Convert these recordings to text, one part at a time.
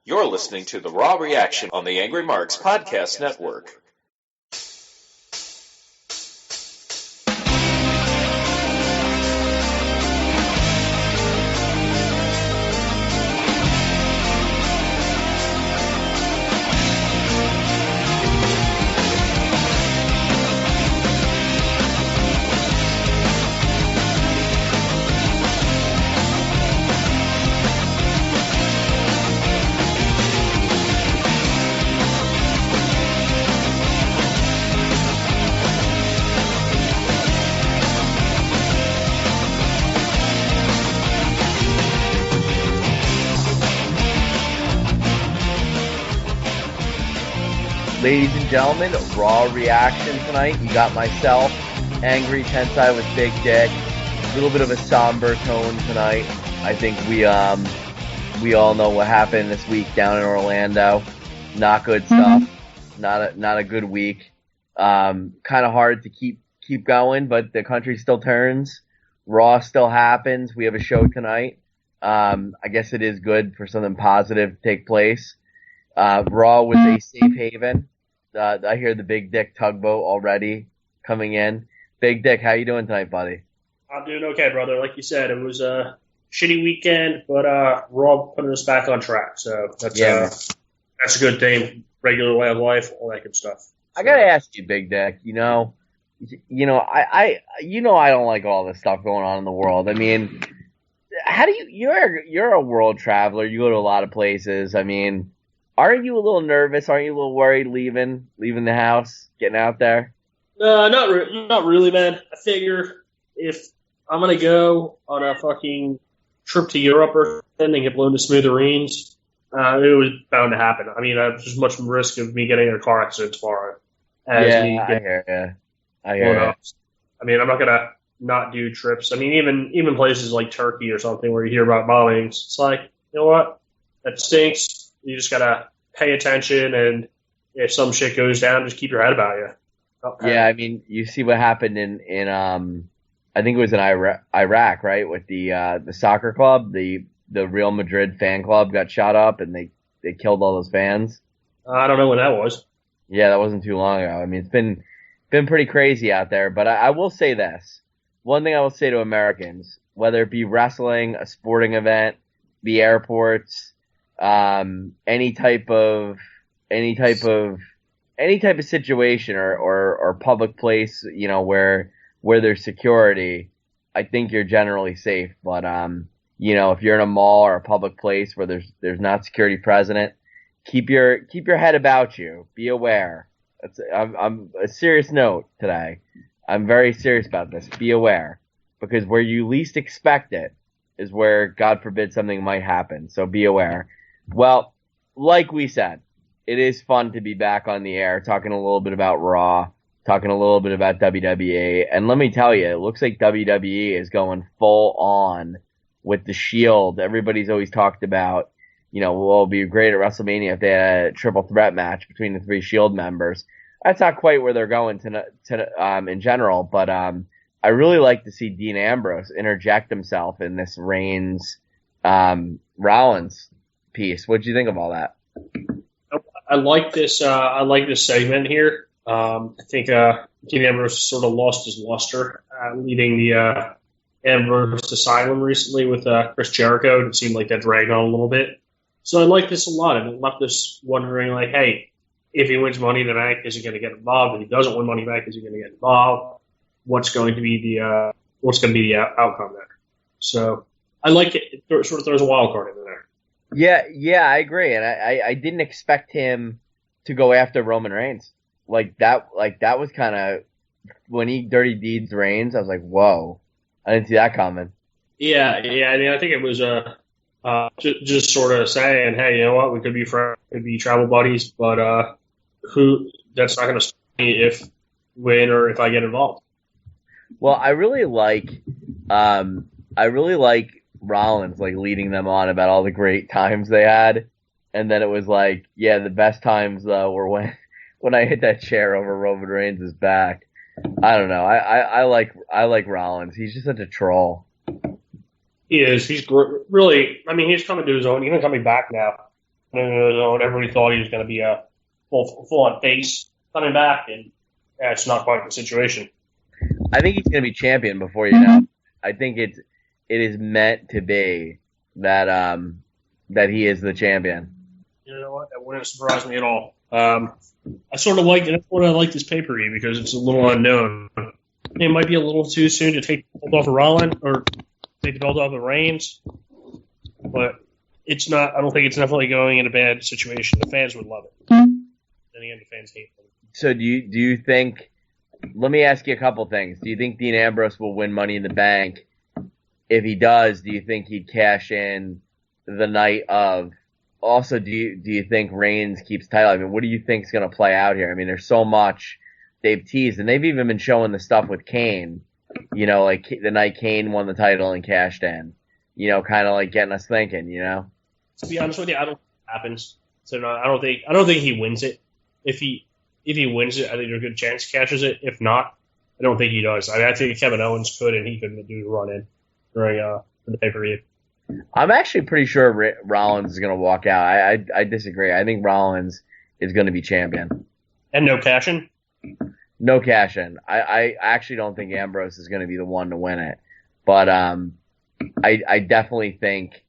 You're listening to The Raw Reaction on the Angry Marks Podcast Network. Ladies and gentlemen, Raw Reaction tonight. You got myself, Angry Tensai with Big Dick. A little bit of a somber tone tonight. I think we all know what happened this week down in Orlando. Not good stuff. Not a good week. Kind of hard to keep going, but the country still turns. Raw still happens. We have a show tonight. I guess it is good for something positive to take place. Raw was a safe haven. I hear the Big Dick tugboat already coming in. Big Dick, how you doing tonight, buddy? I'm doing okay, brother. Like you said, it was a shitty weekend, but Raw putting us back on track. So that's a good thing. Regular way of life, all that good stuff. I gotta ask you, Big Dick. I don't like all this stuff going on in the world. I mean, how do you're a world traveler. You go to a lot of places. I mean, aren't you a little nervous? Aren't you a little worried leaving the house, getting out there? No, not really, man. I figure if I'm going to go on a fucking trip to Europe or something and get blown to smithereens, it was bound to happen. I mean, there's as much risk of me getting in a car accident tomorrow as me getting I hear you. I mean, I'm not going to not do trips. I mean, even places like Turkey or something where you hear about bombings, it's like, you know what? That stinks. You just gotta pay attention, and if some shit goes down, just keep your head about you. Yeah, I mean, you see what happened in I think it was in Iraq, right? With the soccer club, the Real Madrid fan club got shot up, and they killed all those fans. I don't know when that was. Yeah, that wasn't too long ago. I mean, it's been pretty crazy out there. But I will say this: one thing I will say to Americans, whether it be wrestling, a sporting event, the airports. Any type of situation or public place, where there's security, I think you're generally safe. But, if you're in a mall or a public place where there's not security present, keep your head about you. Be aware. I'm a serious note today. I'm very serious about this. Be aware, because where you least expect it is where, God forbid, something might happen. So be aware. Well, like we said, it is fun to be back on the air, talking a little bit about Raw, talking a little bit about WWE, and let me tell you, it looks like WWE is going full on with the Shield. Everybody's always talked about, it'll be great at WrestleMania if they had a triple threat match between the three Shield members. That's not quite where they're going to in general, but I really like to see Dean Ambrose interject himself in this Reigns Rollins piece. What do you think of all that? I like this. I like this segment here. I think Dean Ambrose sort of lost his luster leading the Ambrose Asylum recently with Chris Jericho. It seemed like that dragged on a little bit. So I like this a lot, and it left us wondering, like, hey, if he wins Money in the Bank, is he going to get involved? If he doesn't win Money in the Bank, is he going to get involved? What's going to be the outcome there? So I like it. It sort of throws a wild card in there. Yeah, I agree, and I didn't expect him to go after Roman Reigns like that. Like that was kind of when he Dirty Deeds Reigns. I was like, whoa, I didn't see that coming. Yeah. I mean, I think it was just sort of saying, hey, you know what, we could be friends, could be travel buddies, but that's not going to stop me if win or if I get involved. Well, I really like Rollins leading them on about all the great times they had, and then it was like, yeah, the best times were when I hit that chair over Roman Reigns' back. I don't know. I like Rollins. He's just such a troll. He is. He's really. I mean, he's coming to his own. Even coming back now, Everybody thought he was going to be a full on face coming back, and it's not quite the situation. I think he's going to be champion before you know. I think it is meant to be that that he is the champion. You know what? That wouldn't surprise me at all. I sort of like it. That's what I like this pay-per-view because it's a little unknown. It might be a little too soon to take the belt off of Rollins or take the belt off of Reigns, but it's not. I don't think it's definitely going in a bad situation. The fans would love it. Then again, the fans hate it. So do you think? Let me ask you a couple things. Do you think Dean Ambrose will win Money in the Bank? If he does, do you think he'd cash in the night of? Also, do you think Reigns keeps title? I mean, what do you think is going to play out here? I mean, there's so much they've teased, and they've even been showing the stuff with Kane. You know, like the night Kane won the title and cashed in. You know, kind of like getting us thinking. You know. To be honest with you, I don't think it happens. So no, I don't think he wins it. If he wins it, I think there's a good chance he cashes it. If not, I don't think he does. I mean, I think Kevin Owens could, and he could do the run in during the pay-per-view. I'm actually pretty sure Rollins is going to walk out. I disagree. I think Rollins is going to be champion. And no cash-in? No cash-in. I actually don't think Ambrose is going to be the one to win it. But I definitely think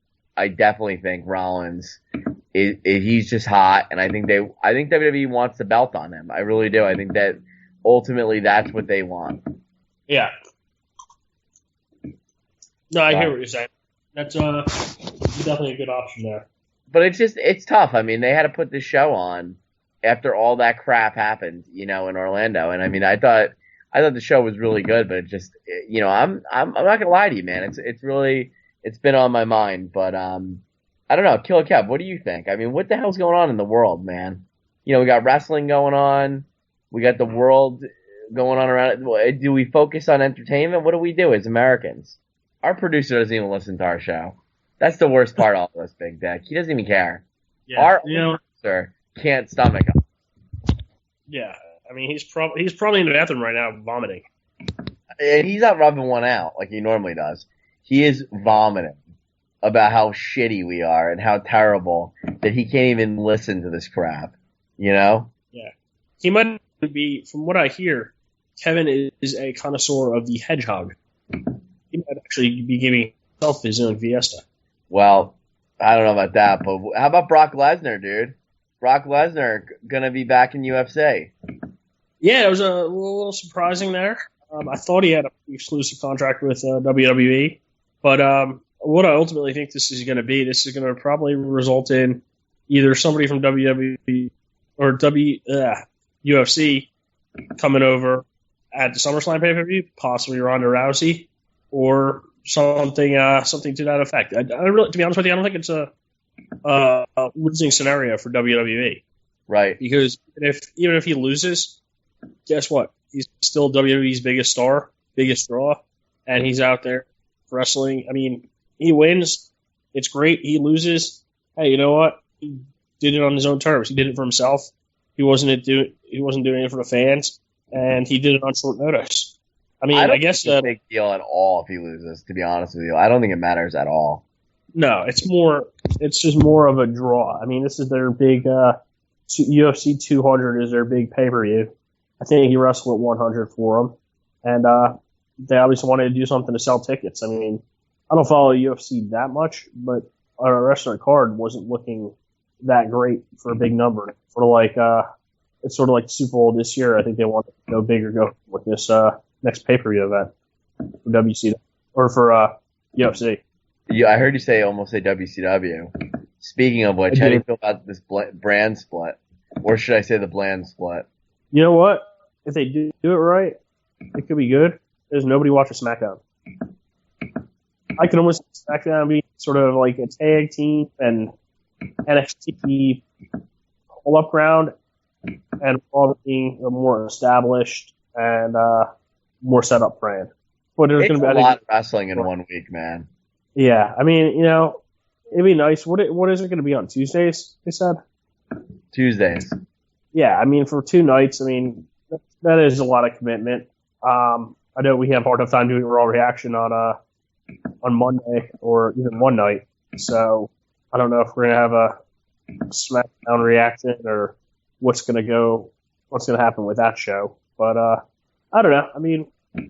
Rollins he's just hot, and I think WWE wants the belt on him. I really do. I think that ultimately that's what they want. Yeah. No, I hear what you're saying. That's definitely a good option there. But it's tough. I mean, they had to put this show on after all that crap happened, you know, in Orlando. And I mean, I thought the show was really good, but it just, you know, I'm not gonna lie to you, man. It's been on my mind, but I don't know. Killer Kev, what do you think? I mean, what the hell's going on in the world, man? You know, we got wrestling going on, we got the world going on around it. Do we focus on entertainment? What do we do as Americans? Our producer doesn't even listen to our show. That's the worst part of all this, Big Dick. He doesn't even care. Yeah, our producer can't stomach him. Yeah, I mean, he's probably in the bathroom right now vomiting. And he's not rubbing one out like he normally does. He is vomiting about how shitty we are and how terrible that he can't even listen to this crap. You know? Yeah. He might be, from what I hear, Kevin is a connoisseur of the hedgehog. He might actually be giving himself his own Fiesta. Well, I don't know about that, but how about Brock Lesnar, dude? Brock Lesnar gonna be back in UFC. Yeah, it was a little surprising there. I thought he had an exclusive contract with WWE, but what I ultimately think this is going to be, this is going to probably result in either somebody from WWE or UFC coming over at the SummerSlam pay-per-view, possibly Ronda Rousey, or something to that effect. I really, to be honest with you, I don't think it's a losing scenario for WWE. Right. Because even if he loses, guess what? He's still WWE's biggest star, biggest draw, and he's out there wrestling. I mean, he wins, it's great. He loses, hey, you know what? He did it on his own terms. He did it for himself. He wasn't doing it for the fans, and he did it on short notice. I mean, I guess that's a big deal at all if he loses. To be honest with you, I don't think it matters at all. No, it's just more of a draw. I mean, this is their big UFC 200 is their big pay-per-view. I think he wrestled at 100 for them, and they obviously wanted to do something to sell tickets. I mean, I don't follow UFC that much, but our restaurant card wasn't looking that great for a big number. It's sort of like the Super Bowl this year. I think they want to go big or go with this next pay-per-view event for WC or for UFC. Yeah, I heard you almost say WCW. Speaking of which, how do you feel about this brand split? Or should I say the bland split? You know what? If they do it right, it could be good. There's nobody watching SmackDown. I can almost see SmackDown being sort of like a tag team and NXT pull-up ground, and Raw being a more established and more set-up brand. But there's going to be a lot of wrestling in 1 week, man. Yeah, I mean, you know, it'd be nice. What is it going to be on Tuesdays? They said Tuesdays. Yeah, I mean, for 2 nights, I mean, that is a lot of commitment. I know we have a hard enough time doing Raw Reaction on Monday or even one night. So I don't know if we're gonna have SmackDown reaction or what's going to happen with that show. But I don't know. I mean, I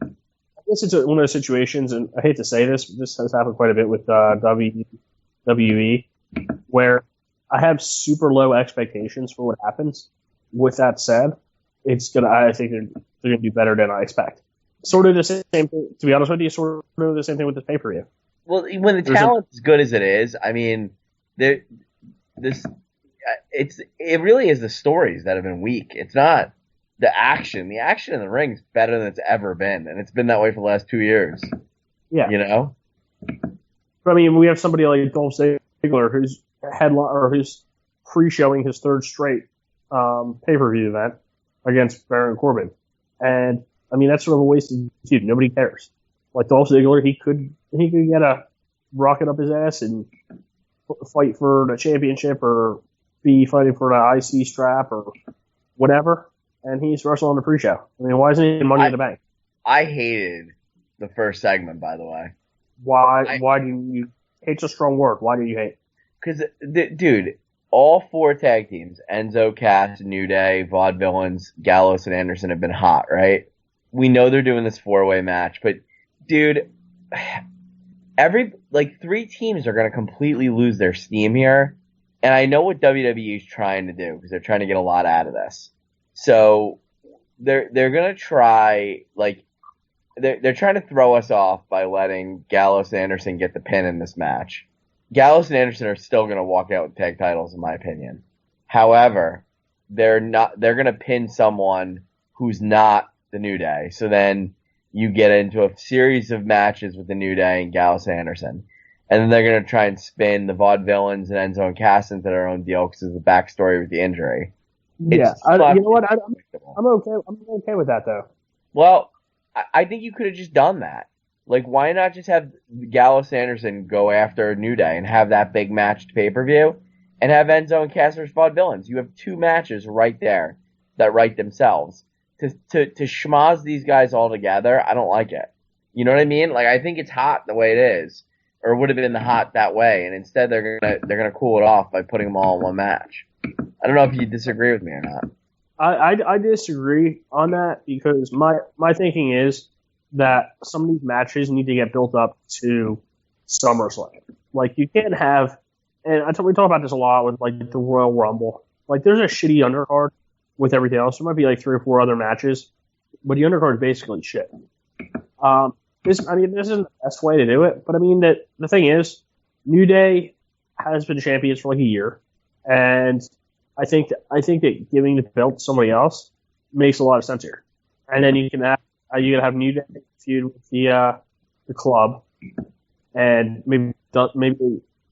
guess it's one of those situations, and I hate to say this, but this has happened quite a bit with WWE, where I have super low expectations for what happens. With that said, I think they're gonna do better than I expect. Sort of the same thing, to be honest with you, sort of the same thing with this pay-per-view. Well, when the talent's as good as it is, I mean, it really is the stories that have been weak. It's not the action. The action in the ring is better than it's ever been, and it's been that way for the last 2 years. Yeah. You know? But, I mean, we have somebody like Dolph Ziggler who's pre-showing his third straight pay-per-view event against Baron Corbin. And, I mean, that's sort of a wasted feud. Nobody cares. Like Dolph Ziggler, he could get a rocket up his ass and fight for the championship or be fighting for the IC strap or whatever, and he's wrestling on the pre-show. I mean, why isn't he in Money in the Bank? I hated the first segment, by the way. Why do you hate's a strong word. Why do you hate? Because, dude, all 4 tag teams, Enzo, Cass, New Day, Vaudevillains, Gallows, and Anderson have been hot, right? We know they're doing this 4-way match, but, dude, 3 teams are going to completely lose their steam here. And I know what WWE is trying to do because they're trying to get a lot out of this. So they're going to try, they're trying to throw us off by letting Gallows and Anderson get the pin in this match. Gallows and Anderson are still going to walk out with tag titles, in my opinion. However, they're going to pin someone who's not the New Day. So then you get into a series of matches with the New Day and Gallows and Anderson. And then they're going to try and spin the Vaudevillains and Enzo and Cass into their own deal because of the backstory with the injury. Yeah, you know what? I'm okay. I'm okay with that, though. Well, I think you could have just done that. Like, why not just have Gallows and Anderson go after New Day and have that big matched pay-per-view and have Enzo and Cass versus Vaudevillains? You have 2 matches right there that write themselves. To schmoz these guys all together, I don't like it. You know what I mean? Like, I think it's hot the way it is, or would have been hot that way, and instead they're gonna cool it off by putting them all in one match. I don't know if you disagree with me or not. I disagree on that because my thinking is that some of these matches need to get built up to SummerSlam. Like, you can't have, and we talk about this a lot with, like, the Royal Rumble. Like, there's a shitty undercard with everything else. There might be, like, 3 or 4 other matches, but the undercard is basically shit. This isn't the best way to do it, but I mean, the thing is, New Day has been champions for, like, a year, and I think that giving the belt to somebody else makes a lot of sense here. And then you can have New Day feud with the club, and maybe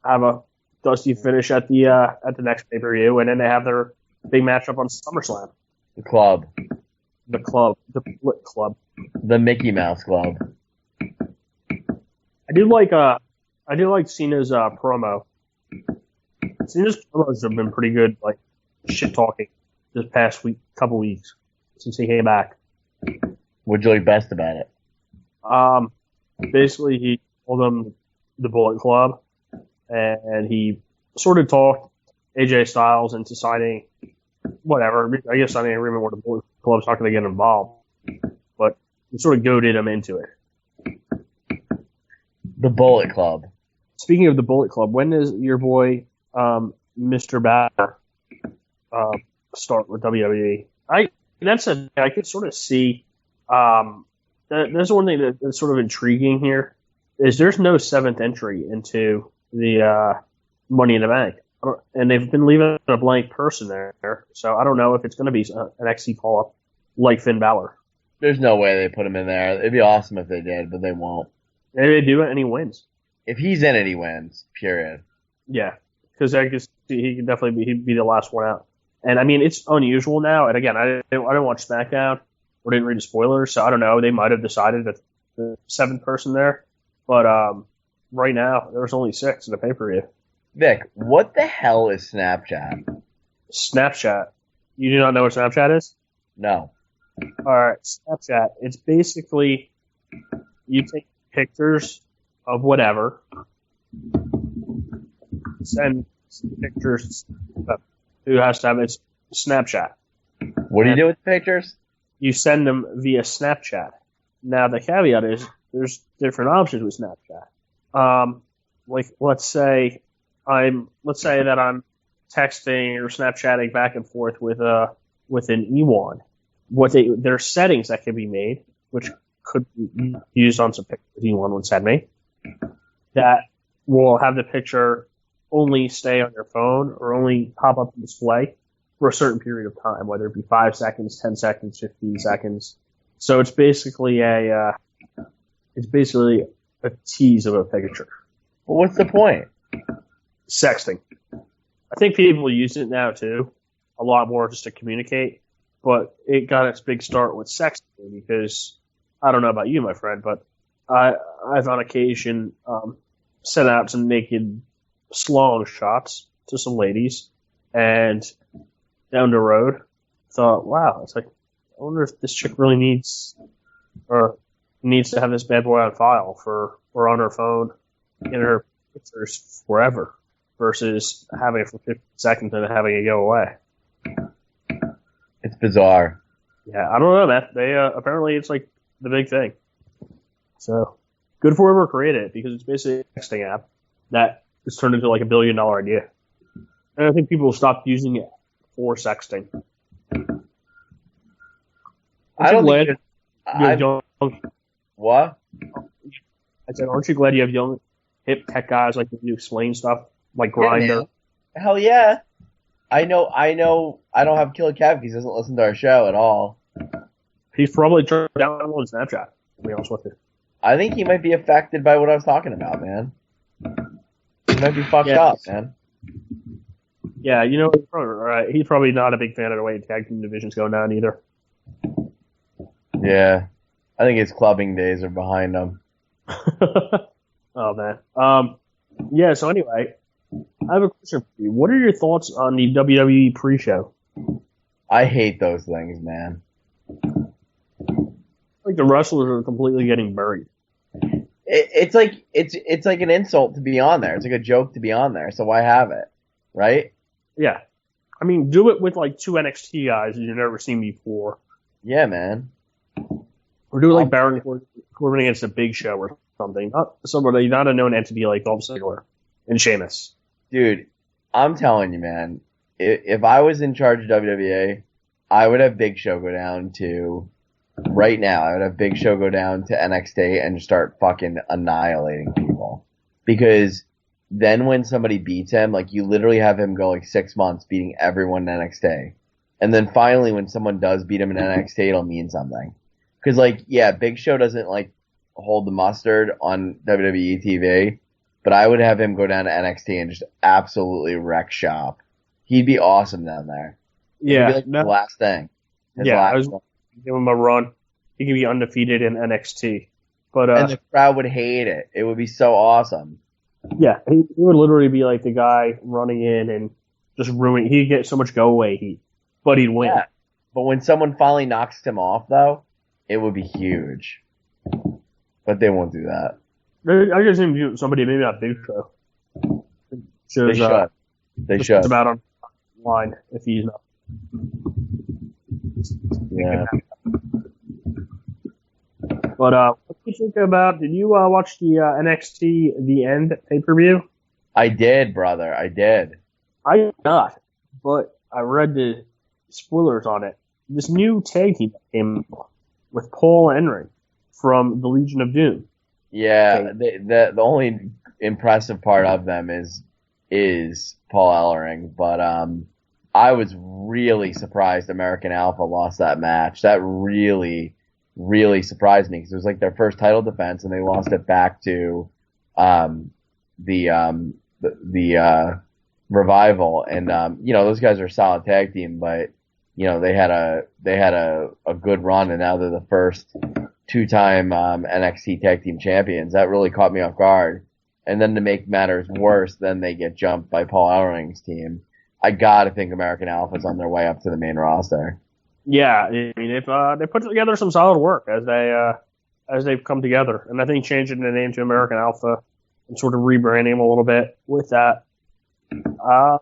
have a dusty finish at the next pay-per-view, and then they have their big matchup on SummerSlam. The club, the Bullet Club, the Mickey Mouse Club. I do like Cena's promo. Cena's promos have been pretty good, like shit talking this past couple weeks since he came back. What'd you like best about it? Basically he told them the Bullet Club, and he sort of talked AJ Styles into signing whatever. I guess signing an agreement where the Bullet Club's not going to get involved, but he sort of goaded him into it. The Bullet Club. Speaking of the Bullet Club, when does your boy Mr. Batter start with WWE? I could sort of see. There's one thing that's sort of intriguing here is there's no 7th entry into the Money in the Bank, and they've been leaving a blank person there. So I don't know if it's going to be an XC call-up like Finn Balor. There's no way they put him in there. It'd be awesome if they did, but they won't. Maybe they do it and he wins. If he's in it, he wins. Period. Yeah, because I guess he could definitely he'd be the last one out. And I mean, it's unusual now. And again, I didn't watch SmackDown or didn't read the spoilers, so I don't know. They might have decided that the 7th person there, but right now there's only 6 in the pay-per-view. Vic, what the hell is Snapchat? Snapchat. You do not know what Snapchat is? No. All right, Snapchat. It's basically you take pictures of whatever, send pictures. Who has to have its Snapchat? What do you do with pictures? You send them via Snapchat. Now the caveat is there's different options with Snapchat. Like let's say that I'm texting or Snapchatting back and forth with an E1. There are settings that can be made, which could be used on some pictures E1 would send me, that will have the picture only stay on your phone or only pop up on display for a certain period of time, whether it be 5 seconds, 10 seconds, 15 seconds. So it's basically a tease of a picture. Well, what's the point? Sexting. I think people use it now too, a lot more just to communicate. But it got its big start with sexting because I don't know about you, my friend, but I've on occasion sent out some naked slong shots to some ladies, and down the road thought, wow, it's like I wonder if this chick really needs to have this bad boy on file or on her phone in her pictures forever versus having it for 15 seconds and having it go away. It's bizarre. Yeah, I don't know, man. They apparently it's like the big thing. So good for whoever created it because it's basically a texting app that has turned into like $1 billion idea. And I think people will stop using it for sexting. I don't think what? I said, aren't you glad you have young, hip tech guys like you explain stuff like Grindr? Yeah, hell yeah. I know. I don't have Killer Kev because he doesn't listen to our show at all. He's probably turned down on Snapchat, to be honest with you. I think he might be affected by what I was talking about, man. He might be fucked up, man. Yeah, you know, he's probably not a big fan of the way tag team division's going down either. Yeah. I think his clubbing days are behind him. Oh, man. Yeah, so anyway, I have a question for you. What are your thoughts on the WWE pre-show? I hate those things, man. Like the wrestlers are completely getting buried. It's like an insult to be on there. It's like a joke to be on there. So why have it, right? Yeah, I mean, do it with like 2 NXT guys that you've never seen before. Yeah, man. Or do it like Baron Corbin against a Big Show or something. Not a known entity like Dolph Ziggler and Sheamus. Dude, I'm telling you, man. If I was in charge of WWE, I would have Big Show go down to. Right now, I would have Big Show go down to NXT and just start fucking annihilating people. Because then when somebody beats him, like you literally have him go like 6 months beating everyone in NXT. And then finally when someone does beat him in NXT, it'll mean something. Cause like, yeah, Big Show doesn't like hold the mustard on WWE TV, but I would have him go down to NXT and just absolutely wreck shop. He'd be awesome down there. Yeah. It'd be like the last thing. Give him a run. He can be undefeated in NXT. But and the crowd would hate it. It would be so awesome. Yeah, he would literally be like the guy running in and just ruining. He'd get so much go away heat, but he'd win. Yeah. But when someone finally knocks him off, though, it would be huge. But they won't do that. I just think somebody, maybe not Big Show. They should. They should. About on line if he's not. Yeah. But what do you think about? Did you watch the NXT The End pay-per-view? I did, brother. I did. I did not, but I read the spoilers on it. This new tag team came with Paul Henry from the Legion of Doom. Yeah, the only impressive part of them is Paul Ellering, but I was really surprised American Alpha lost that match. That really, really surprised me because it was like their first title defense, and they lost it back to the Revival. And those guys are a solid tag team, but they had a good run, and now they're the first 2-time NXT tag team champions. That really caught me off guard. And then to make matters worse, then they get jumped by Paul Ellering's team. I gotta think American Alpha's on their way up to the main roster. Yeah, I mean, they put together some solid work as they've come together, and I think changing the name to American Alpha and sort of rebranding them a little bit with that I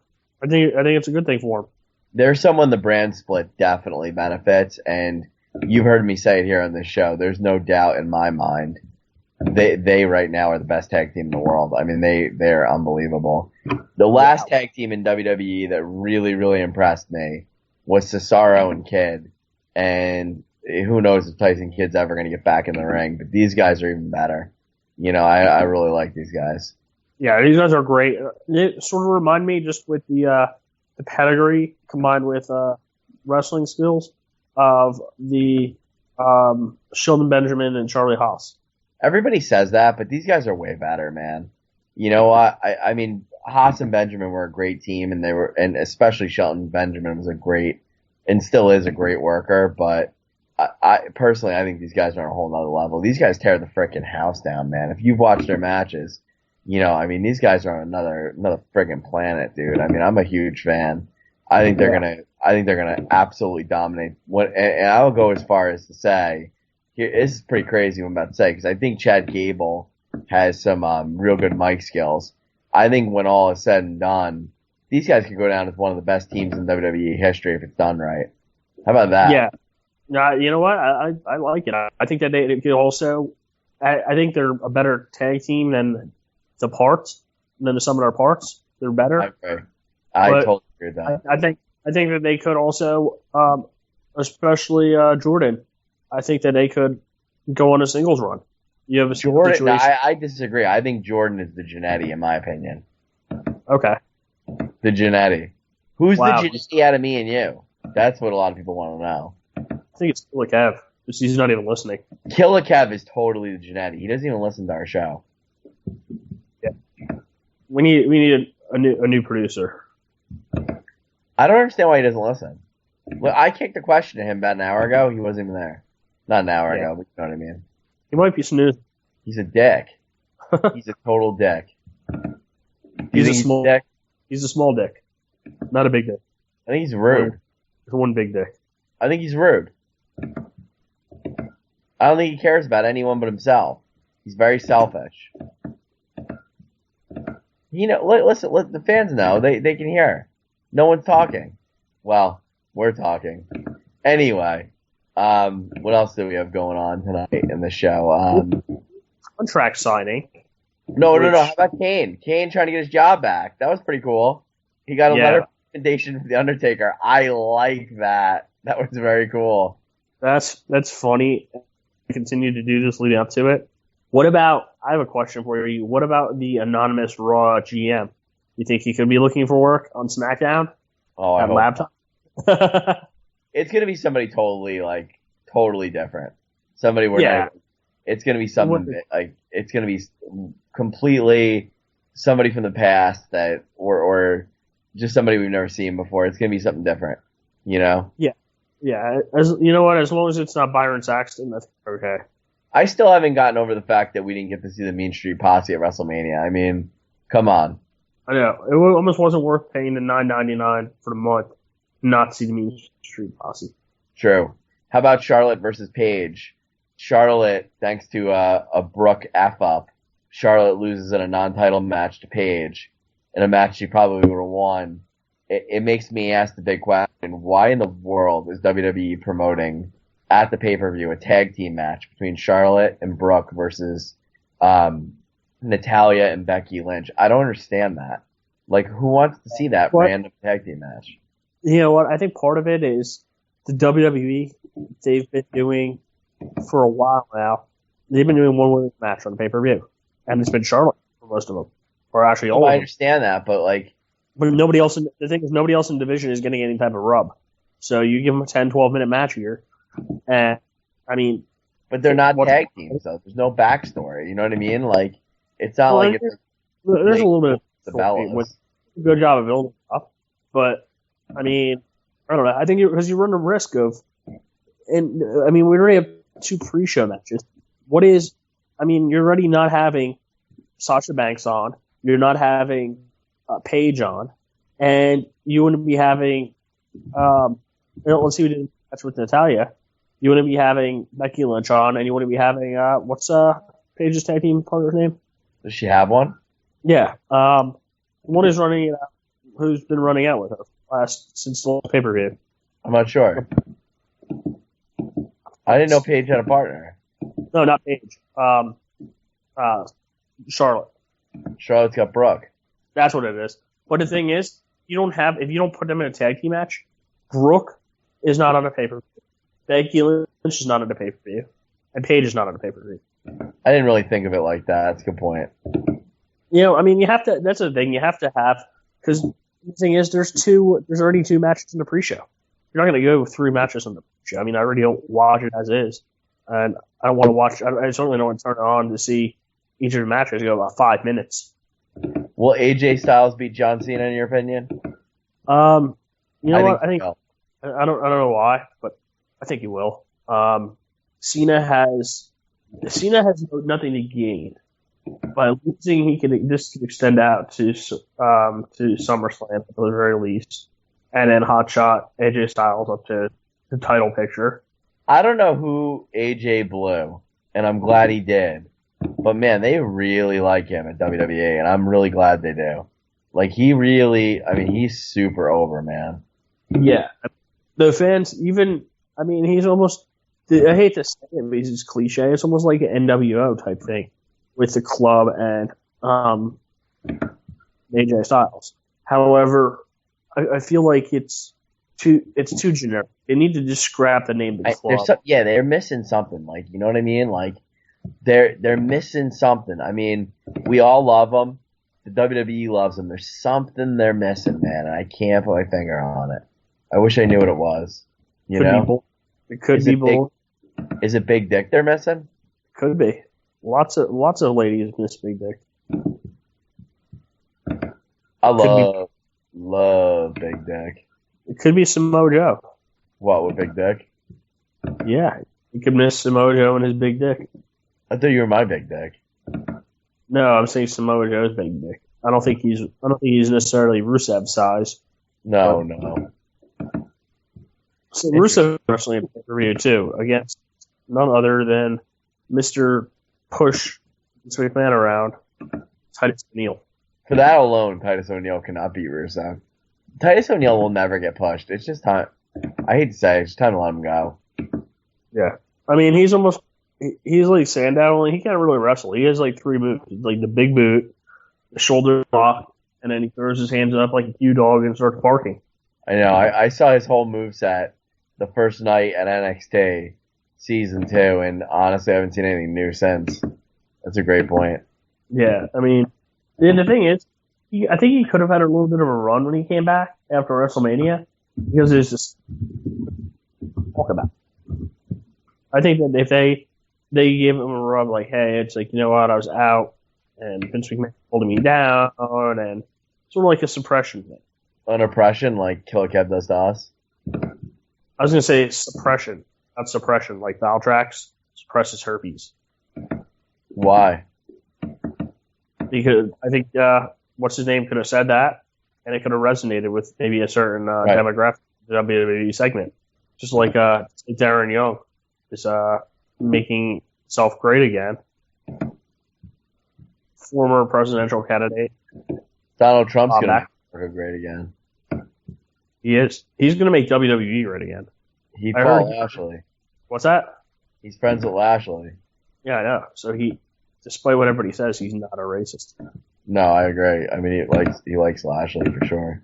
think it's a good thing for him. There's someone the brand split definitely benefits, and you've heard me say it here on this show. There's no doubt in my mind they right now are the best tag team in the world. I mean, they're unbelievable. The last tag team in WWE that really, really impressed me was Cesaro and Kidd, and who knows if Tyson Kidd's ever going to get back in the ring, but these guys are even better. You know, I really like these guys. Yeah, these guys are great. It sort of remind me just with the pedigree combined with wrestling skills of the Sheldon Benjamin and Charlie Haas. Everybody says that, but these guys are way better, man. You know what? I mean, Haas and Benjamin were a great team, and especially Shelton Benjamin was a great, and still is a great worker. But I personally, I think these guys are on a whole nother level. These guys tear the frickin' house down, man. If you've watched their matches, you know, I mean, these guys are on another friggin' planet, dude. I mean, I'm a huge fan. I think they're gonna absolutely dominate. And I'll go as far as to say, this is pretty crazy what I'm about to say, because I think Chad Gable has some real good mic skills. I think when all is said and done, these guys could go down as one of the best teams in WWE history if it's done right. How about that? Yeah. You know what? I like it. I think that they could also. I think they're a better tag team than the parts, than the sum of their parts. They're better. I totally agree with that. I think that they could also, especially Jordan. I think that they could go on a singles run. You have a Jordan. situation. I disagree. I think Jordan is the Jannetty, in my opinion. Okay. The Jannetty. Who's the Wow. Jannetty out of me and you? That's what a lot of people want to know. I think it's Killer Kev. Just he's not even listening. Killer Kev is totally the Jannetty. He doesn't even listen to our show. Yeah. We need a new producer. I don't understand why he doesn't listen. Look, I kicked the question to him about an hour ago. He wasn't even there. Not an hour ago, but you know what I mean. He might be snoozing. He's a dick. He's a total dick. He's a small dick. He's a small dick, not a big dick. I think he's rude. There's one big dick. I think he's rude. I don't think he cares about anyone but himself. He's very selfish. You know, listen, let the fans know. They can hear. No one's talking. Well, we're talking. Anyway, what else do we have going on tonight in the show? Contract signing. No. How about Kane? Kane trying to get his job back. That was pretty cool. He got a letter of recommendation from The Undertaker. I like that. That was very cool. That's funny. Continue to do this leading up to it. What about, I have a question for you. What about the anonymous Raw GM? You think he could be looking for work on SmackDown? Oh, I hope laptop? It's going to be somebody totally different. Somebody where it's going to be something it's going to be completely somebody from the past that, or just somebody we've never seen before. It's going to be something different, you know? Yeah. Yeah. As you know what? As long as it's not Byron Saxton, that's okay. I still haven't gotten over the fact that we didn't get to see the Mean Street Posse at WrestleMania. I mean, come on. I know. It almost wasn't worth paying the $9.99 for the month not to see the Mean Street Posse. True. How about Charlotte versus Paige? Charlotte, thanks to a Brooke F-up, Charlotte loses in a non-title match to Paige, in a match she probably would have won. It makes me ask the big question, why in the world is WWE promoting at the pay-per-view a tag team match between Charlotte and Brooke versus Natalya and Becky Lynch? I don't understand that. Like, who wants to see that random tag team match? You know what? I think part of it is the WWE, they've been doing for a while now. They've been doing one women's match on the pay-per-view. And it's been Charlotte for most of them. Or actually all of them. I understand that, but nobody else the thing is, nobody else in the division is getting any type of rub. So you give them a 10, 12-minute match here. And, I mean... But they're not tag teams, though. There's no backstory. You know what I mean? Like, it's not like it's... There's a little bit of... The Bellas. Good job of building up. But, I mean, I don't know. I think because you run the risk of... And, I mean, we already have 2 pre-show matches. You're already not having Sasha Banks on. You're not having Paige on. And you wouldn't be having... let's see who did match with Natalya. You wouldn't be having Becky Lynch on, and you wouldn't be having what's Paige's tag team partner's name? Does she have one? Yeah. One is running it out who's been running out with her since the pay-per-view? I'm not sure. I didn't know Paige had a partner. No, not Paige. Charlotte. Charlotte's got Brooke. That's what it is. But the thing is, if you don't put them in a tag team match, Brooke is not on a pay-per-view. Becky Lynch is not on a pay-per-view. And Paige is not on a pay-per-view. I didn't really think of it like that. That's a good point. I mean, you have to. That's the thing. You have to have, because the thing is, there's already 2 matches in the pre-show. You're not going to go with 3 matches in the pre-show. I mean, I already don't watch it as is, and I don't want to watch. I certainly don't want to turn it on to see each of the matches go about 5 minutes. Will AJ Styles beat John Cena in your opinion? You know what? I think so. I don't know why, but I think he will. Cena has nothing to gain. By losing, this could extend out to SummerSlam at the very least, and then hotshot AJ Styles up to the title picture. I don't know who AJ blew, and I'm glad he did. But man, they really like him at WWE, and I'm really glad they do. Like he's super over, man. Yeah, the fans he's almost. I hate to say it, because it's cliche. It's almost like an NWO type thing with the club and AJ Styles. However, I feel like it's too generic. They need to just scrap the name of the club. They're missing something. Like, you know what I mean? Like, they're missing something. I mean, we all love them. The WWE loves them. There's something they're missing, man, and I can't put my finger on it. I wish I knew what it was. You know? It could be both. Is it Big Dick they're missing? Could be. Lots of ladies miss Big Dick. I love Big Dick. It could be Samoa Joe. What, with Big Dick? Yeah, you could miss Samoa Joe and his big dick. I thought you were my Big Dick. No, I'm saying Samoa Joe's big dick. I don't think he's necessarily Rusev size. No. So Rusev wrestling in pay-per-view too against none other than Mr. Push Vince McMahon around, Titus O'Neil. For that alone, Titus O'Neil cannot beat Rusev. Titus O'Neil will never get pushed. It's just time. I hate to say it, it's time to let him go. Yeah. I mean, he's like Sandow, only he can't really wrestle. He has like 3 moves. Like the big boot, the shoulder lock, and then he throws his hands up like a cute dog and starts barking. I know. I saw his whole moveset the first night at NXT season 2, and honestly, I haven't seen anything new since. That's a great point. Yeah, I mean, the thing is, I think he could have had a little bit of a run when he came back after WrestleMania, because there's just talk about it. I think that if they gave him a rub, like, hey, it's like, you know what, I was out, and Vince McMahon holding me down, and sort of like a suppression thing. An oppression, like Killer Kev does to us? I was going to say suppression, not suppression, like Valtrax suppresses herpes. Why? Because I think, what's his name could have said that, and it could have resonated with maybe a certain demographic of the WWE segment. Just like Darren Young is making himself great again. Former presidential candidate. Donald Trump's going to make great again. He is. He's going to make WWE great again. He fought Lashley. What's that? He's friends with Lashley. Yeah, I know. So despite what everybody says, he's not a racist. No, I agree. I mean, he likes Lashley for sure.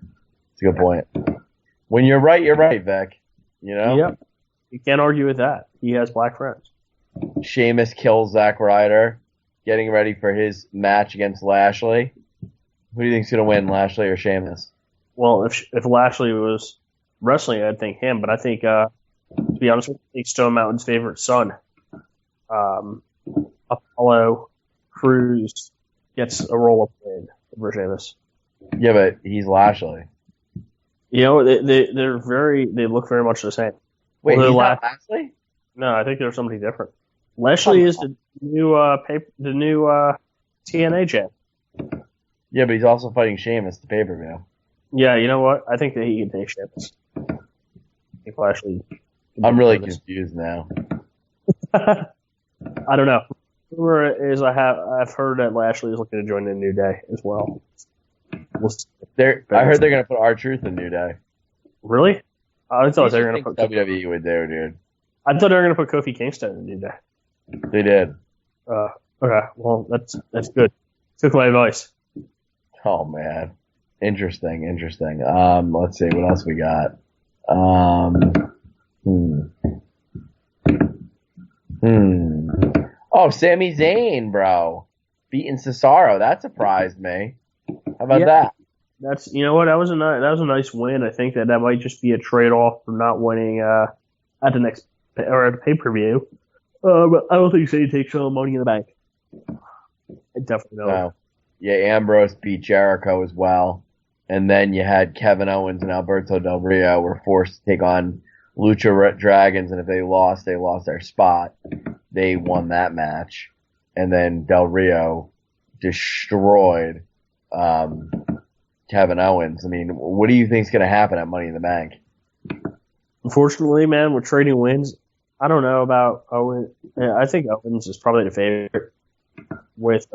It's a good point. When you're right, Vic. You know? Yep. You can't argue with that. He has black friends. Sheamus kills Zack Ryder, getting ready for his match against Lashley. Who do you think's going to win, Lashley or Sheamus? Well, if Lashley was wrestling, I'd think him. But I think, to be honest with you, I think Stone Mountain's favorite son, Apollo Crews, gets a roll-up win over Sheamus. Yeah, but he's Lashley. You know, they look very much the same. Wait, he's not Lashley? No, I think they're somebody different. Lashley is the new TNA champ. Yeah, but he's also fighting Sheamus, the pay-per-view. Yeah, you know what? I think that he can take Sheamus. I think Lashley. I'm really confused now. I don't know. Rumor is I've heard that Lashley is looking to join the New Day as well. We'll see. I heard they're gonna put R-Truth in New Day. Really? I thought they were gonna put WWE would do, dude. I thought they were gonna put Kofi Kingston in New Day. They did. Okay. Well, that's good. Took my advice. Oh man, interesting. Let's see what else we got. Oh, Sami Zayn, bro, beating Cesaro. That surprised me. How about that? That's what, that was a nice win. I think that might just be a trade off for not winning at the next or at the pay-per-view. But I don't think Zayn takes Money in the Bank. I definitely don't. No. Yeah, Ambrose beat Jericho as well. And then you had Kevin Owens and Alberto Del Rio were forced to take on Lucha Dragons, and if they lost their spot. They won that match. And then Del Rio destroyed Kevin Owens. I mean, what do you think's going to happen at Money in the Bank? Unfortunately, man, we're trading wins. I don't know about Owens. I think Owens is probably the favorite with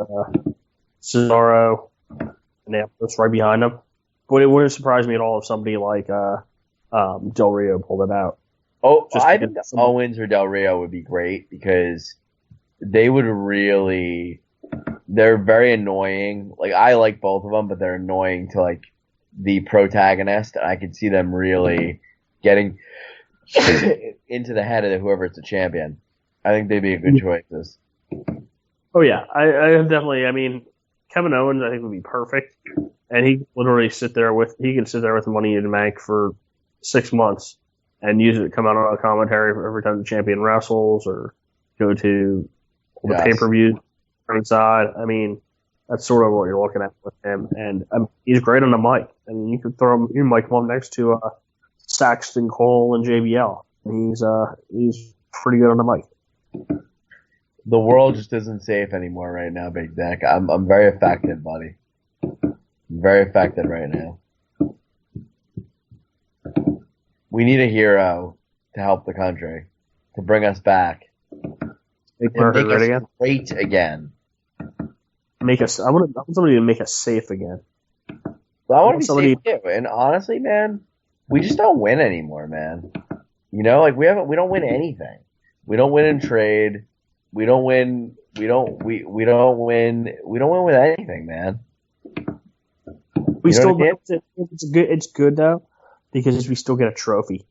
Cesaro and Ambrose right behind him. But it wouldn't surprise me at all if somebody like Del Rio pulled it out. Oh, I think Owens or Del Rio would be great because they would really. They're very annoying. Like, I like both of them, but they're annoying to like the protagonist. And I could see them really getting into the head of whoever's the champion. I think they'd be a good choices. Oh yeah, I definitely. I mean, Kevin Owens, I think would be perfect, and he literally can sit there with the Money in the Bank for 6 months and use it to come out on a commentary for every time the champion wrestles or go to the pay-per-view inside. I mean, that's sort of what you're looking at with him, and he's great on the mic. I mean, you could mic him up next to Saxton, Cole, and JBL. He's pretty good on the mic. The world just isn't safe anymore right now, Big Deck. I'm very affected, buddy. I'm very affected right now. We need a hero to help the country, to bring us back, make us great again. I want somebody to make us safe again. Well, I want to be safe too. And honestly, man, we just don't win anymore, man. You know, like we don't win anything. We don't win in trade. We don't win with anything, man. We still it's good though because we still get a trophy.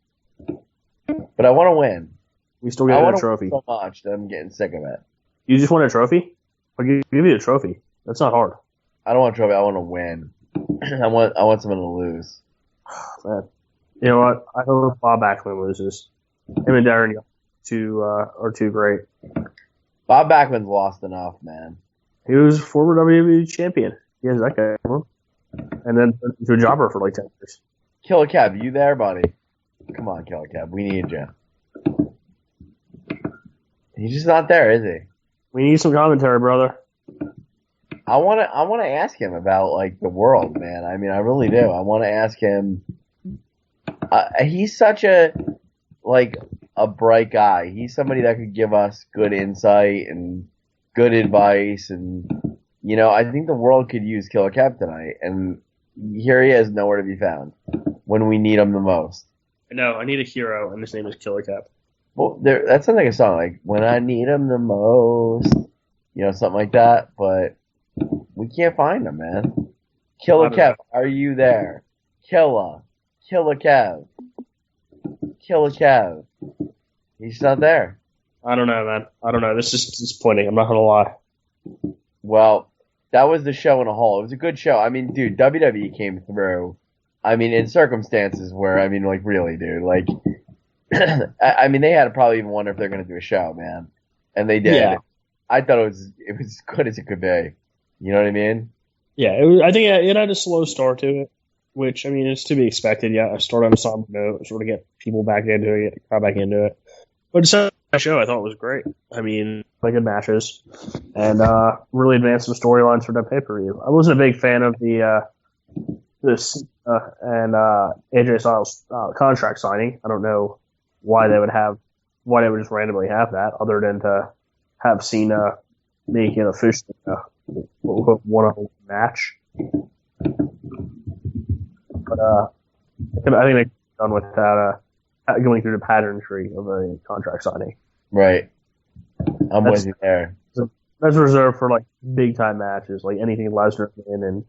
But I want to win. We still get a trophy so much that I'm getting sick of it. You just want a trophy? I'll give you a trophy. That's not hard. I don't want a trophy. I want to win. I want someone to lose. Man. You know what? I hope Bob Backlund loses. Him and Darren are too great. Bob Backlund's lost enough, man. He was a former WWE champion. He has that guy. And then to a jobber for like 10 years. Killer Kev, you there, buddy? Come on, Killer Kev. We need you. He's just not there, is he? We need some commentary, brother. I want to ask him about like the world, man. I mean, I really do. I want to ask him. He's such a bright guy. He's somebody that could give us good insight and good advice, and I think the world could use Killer Kev tonight. And here he is, nowhere to be found when we need him the most. No, I need a hero, and his name is Killer Kev. Well, that sounds like a song, like when I need him the most, something like that. But we can't find him, man. Killer Kev, are you there? Killer Kev. Killer Kev. He's not there. I don't know, man. I don't know. This is disappointing. I'm not going to lie. Well, that was the show in a whole. It was a good show. I mean, dude, WWE came through. I mean, in circumstances where, like, really, dude. Like, I mean, they had to probably even wonder if they're going to do a show, man. And they did. Yeah. I thought it was as good as it could be. You know what I mean? Yeah, I think it had a slow start to it, which, I mean, is to be expected. Yeah, I started on a somber note, sort of get people back into it, got back into it. But the show I thought was great. I mean, like good matches, and really advanced the storylines for the pay-per-view. I wasn't a big fan of the AJ Styles contract signing. I don't know why they would just randomly have that, other than to have Cena make it officially one-on-one match. But I think they've done without going through the pattern tree of a contract signing. Right. I'm with you there. That's reserved for like big time matches, like anything Lesnar in and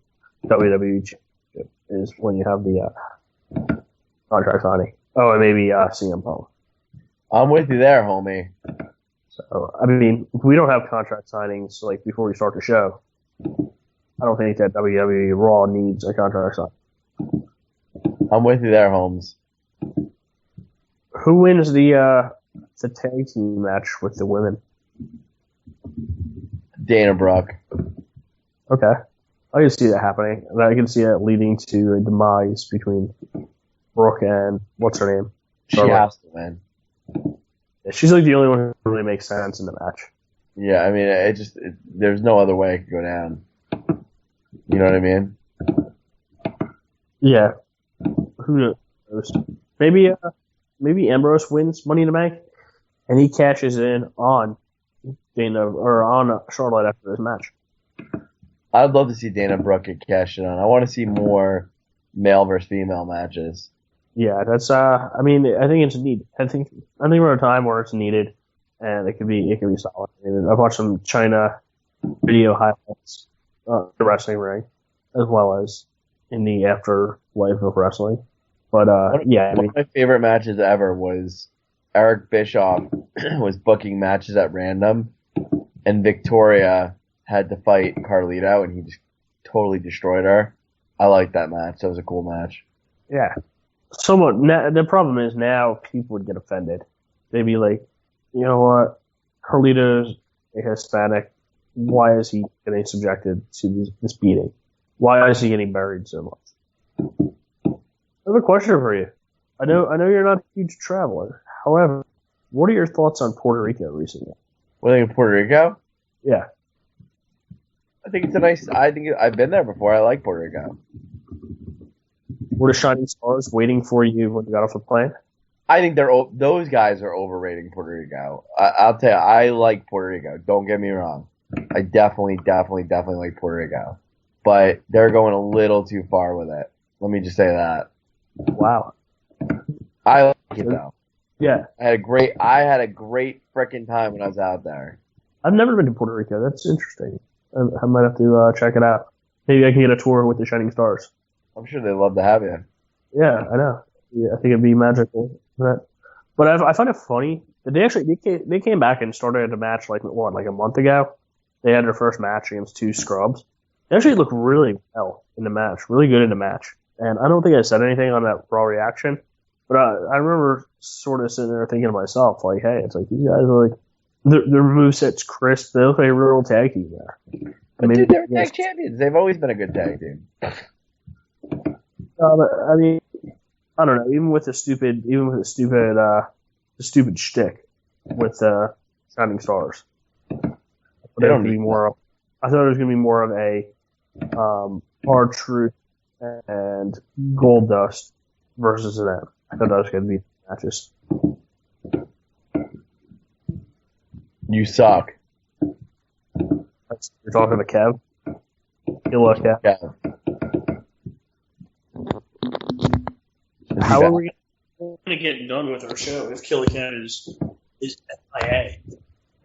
WWE Championship is when you have the contract signing. Oh, and maybe CM Punk. I'm with you there, homie. So I mean, if we don't have contract signings like before we start the show, I don't think that WWE Raw needs a contract signing. I'm with you there, Holmes. Who wins the tag team match with the women? Dana Brooke. Okay. I can see that happening. And I can see that leading to a demise between Brooke and, what's her name? She has to win. Yeah, she's like the only one who really makes sense in the match. Yeah, I mean, there's no other way it could go down. You know what I mean? Yeah. Who knows? Maybe Ambrose wins Money in the Bank, and he cashes in on Dana or on Charlotte after this match. I'd love to see Dana Brooke get cashed in on. I want to see more male versus female matches. Yeah, that's. I mean, I think it's needed. I think we're at a time where it's needed, and it can be solid. I mean, I've watched some China video highlights, the wrestling ring, as well as in the afterlife of wrestling. But one of my favorite matches ever was Eric Bischoff was booking matches at random, and Victoria had to fight Carlito, and he just totally destroyed her. I liked that match. That was a cool match. Yeah. The problem is now people would get offended. They'd be like, you know what? Carlito's a Hispanic. Why is he getting subjected to this beating? Why is he getting buried so much? I have a question for you. I know you're not a huge traveler. However, what are your thoughts on Puerto Rico recently? What do you think of Puerto Rico? Yeah. I think I've been there before. I like Puerto Rico. Were the Shining Stars waiting for you when you got off the plane? I think those guys are overrating Puerto Rico. I'll tell you, I like Puerto Rico. Don't get me wrong. I definitely like Puerto Rico. But they're going a little too far with it. Let me just say that. Wow. I like it though. Yeah. I had a great frickin' time when I was out there. I've never been to Puerto Rico. That's interesting. I might have to check it out. Maybe I can get a tour with the Shining Stars. I'm sure they'd love to have you. Yeah, I know. Yeah, I think it'd be magical. But I find it funny that they came back and started a match like a month ago. They had their first match against two scrubs. They actually looked really well in the match, really good in the match. And I don't think I said anything on that Raw reaction, but I remember sort of sitting there thinking to myself, like, hey, it's like these guys are like their moveset's crisp. They look like a real tag team there. But dude, they're tag champions. They've always been a good tag team. I mean, I don't know. Even with the stupid shtick with Shining Stars, They don't need I thought it was going to be more of a R-Truth and Gold Dust versus them. I thought that was going to be matches. You suck. You're talking to Kev? Good luck, Kev. Yeah. How are we going to get done with our show if Killer Kev is MIA?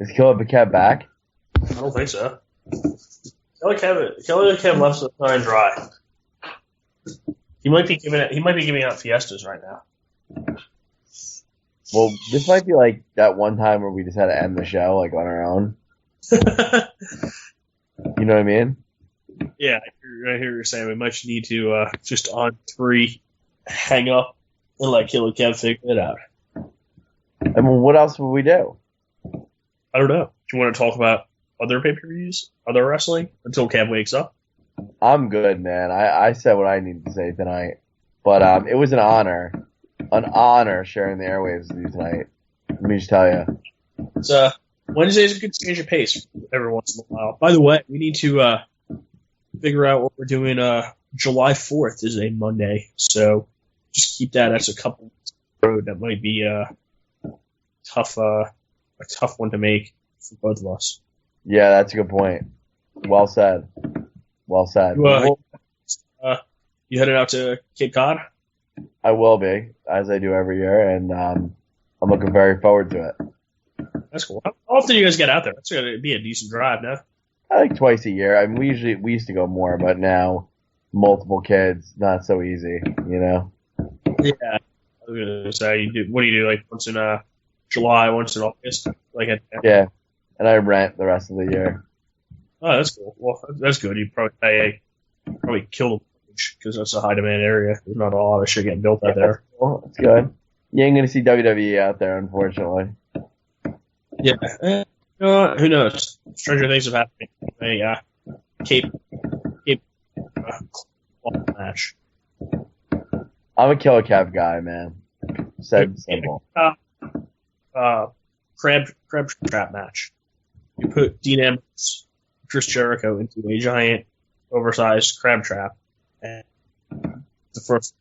Is Killer Cat back? I don't think so. Killer Kev left us high and dry. He might be giving out fiestas right now. Well, this might be like that one time where we just had to end the show like on our own. You know what I mean? Yeah, I hear what you're saying. We might need to just on 3 hang up and let Killer Kev figure it out. I mean, what else would we do? I don't know. Do you want to talk about other pay-per-views, other wrestling until Kev wakes up? I'm good, man. I said what I needed to say tonight. But it was an honor sharing the airwaves with you tonight. Let me just tell you. It's Wednesday's a good change of pace every once in a while. By the way, we need to figure out what we're doing. July 4th is a Monday, so just keep that as a couple weeks down the road. That might be a tough one to make for both of us. Yeah, that's a good point. Well said. Well said. You headed out to Cape Cod? I will be, as I do every year, and I'm looking very forward to it. That's cool. How often do you guys get out there? That's going to be a decent drive now. I think twice a year. I mean, we used to go more, but now multiple kids, not so easy, you know. Yeah, I was going to say, what do you do? Like once in July, once in August, Yeah, and I rent the rest of the year. Oh, that's cool. Well, that's good. You probably kill the mortgage because that's a high demand area. There's not a lot of shit getting built out there. Well, that's good. You ain't gonna see WWE out there, unfortunately. Yeah. Who knows? Stranger things have happened. A Cape match. I'm a Killer Kev guy, man. Said simple. Crab trap match. You put Dean Ambrose, Chris Jericho into a giant, oversized crab trap, and the first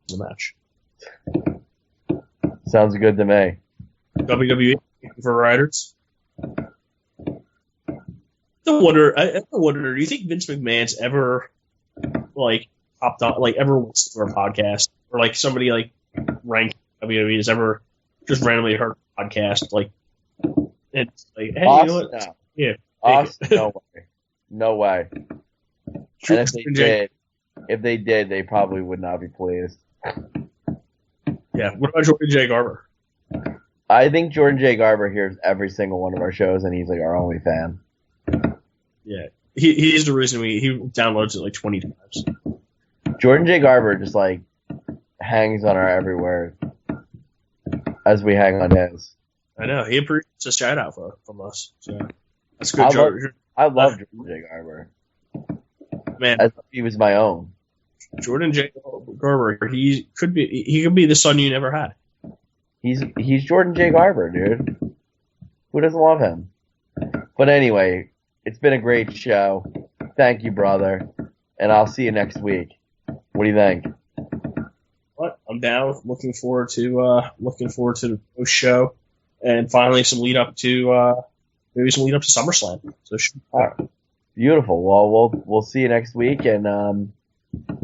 the match. Sounds good to me. WWE for writers. I wonder. Do you think Vince McMahon's ever popped on, ever wants to do a podcast, or somebody ranked WWE has ever just randomly heard a podcast it's hey, Austin, you know what? no. Yeah, Austin, no way. And if they did, they probably would not be pleased. Yeah. What about Jordan J. Garber? I think Jordan J. Garber hears every single one of our shows, and he's our only fan. Yeah, he's the reason he downloads it 20 times. Jordan J. Garber just hangs on our every word as we hang on his. I know he appreciates a shout out from us. So that's good. I love Jordan J. Garber. Man, as if he was my own. Jordan J. Garber, he could be the son you never had. He's Jordan J. Garber, dude. Who doesn't love him? But anyway, it's been a great show. Thank you, brother. And I'll see you next week. What do you think? What? I'm down. Looking forward to the post show, and finally some lead up to SummerSlam. So all right. Beautiful. Well, we'll see you next week, and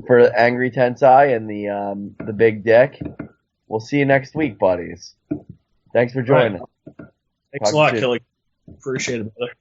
for Angry Tensai and the Big Dick, we'll see you next week, buddies. Thanks for joining. Thanks a lot, Kelly. Appreciate it, brother.